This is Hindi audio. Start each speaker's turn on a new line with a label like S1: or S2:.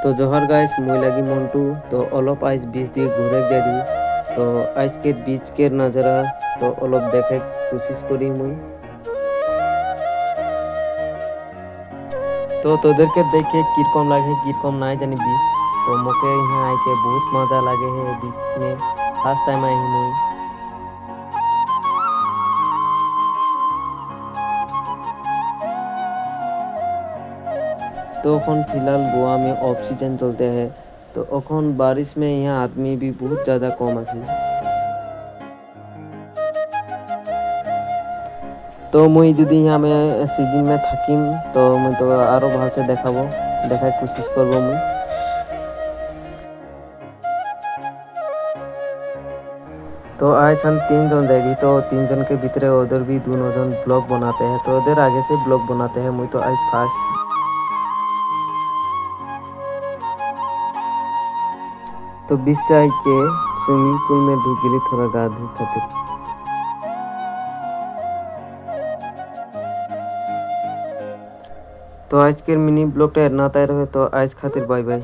S1: তো জোহার গাইস, মুই লাগি মন্টু। তো অলপ আইস বিচ দিয়ে ঘুরে গেলি। তো আজকে বিচকের নাজারা তো অলপ দেখে কোশিশ করি মুই। তো তোদেরকে দেখে কিরকম লাগে কিরকম নাই জানি बीच। तो मोके यहाँ आके बहुत मजा लगे है बीच में। फर्स्ट टाइम आई हूँ मुई। तो এখন फिलहाल गोवा में ऑफ सीजन चलते हैं। तो এখন बारिश में यहाँ आदमी भी बहुत ज़्यादा कम আছে। तो मुई যদি यहाँ में सीजन में থাকিম तो मुई तो आरो ভালো से দেখাবো, দেখার কোশিশ করব মুই। तो आज हम 3 जन जाएगी। तो 3 जन के भीतरे उधर भी दोनों जन ब्लॉग बनाते हैं। तो उधर आगे से ब्लॉग बनाते हैं। मुई तो आज फास्ट। तो बीच से आई के स्विमिंग पूल में ढुक गई थोड़ा गा धो खातिर। तो आज के मिनी ब्लॉगটা এর না তাই রহে। তো আজ খাतिर बाय बाय।